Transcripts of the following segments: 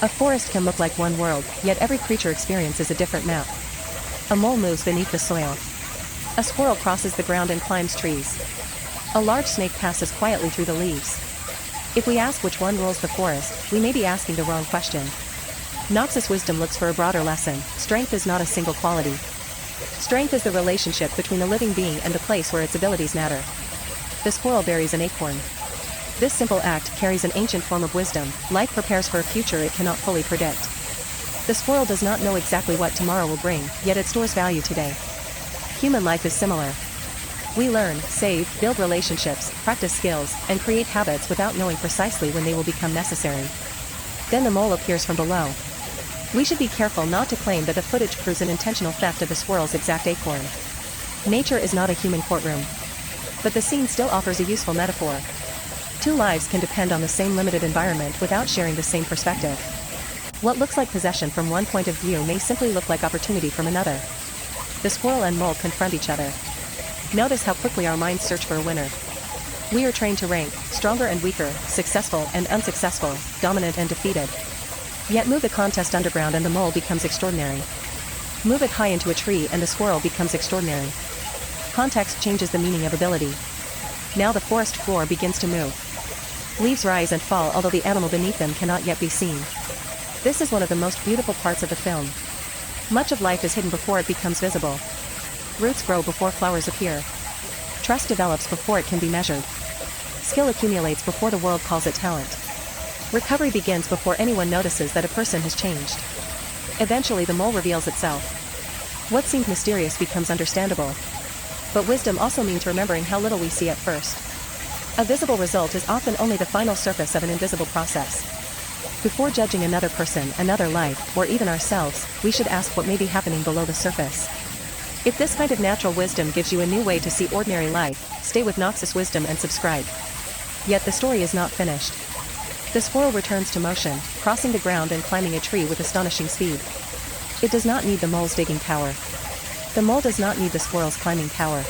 A forest can look like one world, yet every creature experiences a different map. A mole moves beneath the soil. A squirrel crosses the ground and climbs trees. A large snake passes quietly through the leaves. If we ask which one rules the forest, we may be asking the wrong question. NOXIS Wisdom looks for a broader lesson. Strength is not a single quality. Strength is the relationship between a living being and the place where its abilities matter. The squirrel buries an acorn. This simple act carries an ancient form of wisdom. Life prepares for a future it cannot fully predict. The squirrel does not know exactly what tomorrow will bring, yet it stores value today. Human life is similar. We learn, save, build relationships, practice skills, and create habits without knowing precisely when they will become necessary. Then the mole appears from below. We should be careful not to claim that the footage proves an intentional theft of the squirrel's exact acorn. Nature is not a human courtroom. But the scene still offers a useful metaphor. Two lives can depend on the same limited environment without sharing the same perspective. What looks like possession from one point of view may simply look like opportunity from another. The squirrel and mole confront each other. Notice how quickly our minds search for a winner. We are trained to rank, stronger and weaker, successful and unsuccessful, dominant and defeated. Yet move the contest underground and the mole becomes extraordinary. Move it high into a tree and the squirrel becomes extraordinary. Context changes the meaning of ability. Now the forest floor begins to move. Leaves rise and fall although the animal beneath them cannot yet be seen. This is one of the most beautiful parts of the film. Much of life is hidden before it becomes visible. Roots grow before flowers appear. Trust develops before it can be measured. Skill accumulates before the world calls it talent. Recovery begins before anyone notices that a person has changed. Eventually the mole reveals itself. What seemed mysterious becomes understandable. But wisdom also means remembering how little we see at first. A visible result is often only the final surface of an invisible process. Before judging another person, another life, or even ourselves, we should ask what may be happening below the surface. If this kind of natural wisdom gives you a new way to see ordinary life, stay with NOXIS Wisdom and subscribe. Yet the story is not finished. The squirrel returns to motion, crossing the ground and climbing a tree with astonishing speed. It does not need the mole's digging power. The mole does not need the squirrel's climbing power.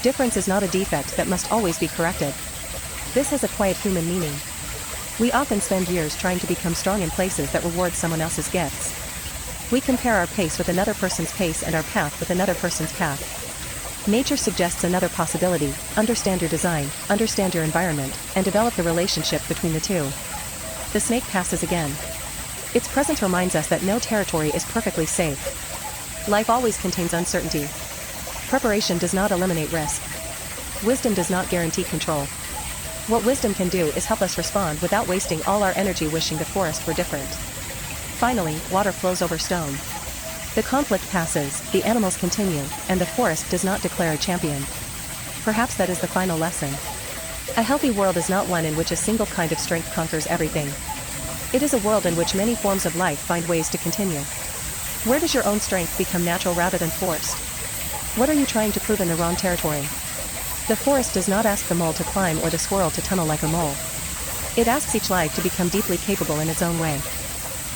Difference is not a defect that must always be corrected. This has a quiet human meaning. We often spend years trying to become strong in places that reward someone else's gifts. We compare our pace with another person's pace and our path with another person's path. Nature suggests another possibility: understand your design, understand your environment, and develop the relationship between the two. The snake passes again. Its presence reminds us that no territory is perfectly safe. Life always contains uncertainty. Preparation does not eliminate risk. Wisdom does not guarantee control. What wisdom can do is help us respond without wasting all our energy wishing the forest were different. Finally, water flows over stone. The conflict passes, the animals continue, and the forest does not declare a champion. Perhaps that is the final lesson. A healthy world is not one in which a single kind of strength conquers everything. It is a world in which many forms of life find ways to continue. Where does your own strength become natural rather than forced? What are you trying to prove in the wrong territory? The forest does not ask the mole to climb or the squirrel to tunnel like a mole. It asks each life to become deeply capable in its own way.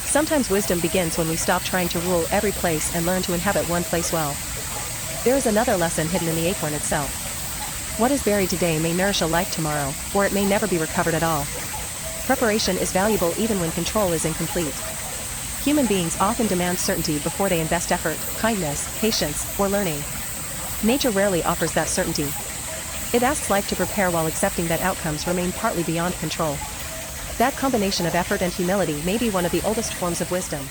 Sometimes wisdom begins when we stop trying to rule every place and learn to inhabit one place well. There is another lesson hidden in the acorn itself. What is buried today may nourish a life tomorrow, or it may never be recovered at all. Preparation is valuable even when control is incomplete. Human beings often demand certainty before they invest effort, kindness, patience, or learning. Nature rarely offers that certainty. It asks life to prepare while accepting that outcomes remain partly beyond control. That combination of effort and humility may be one of the oldest forms of wisdom.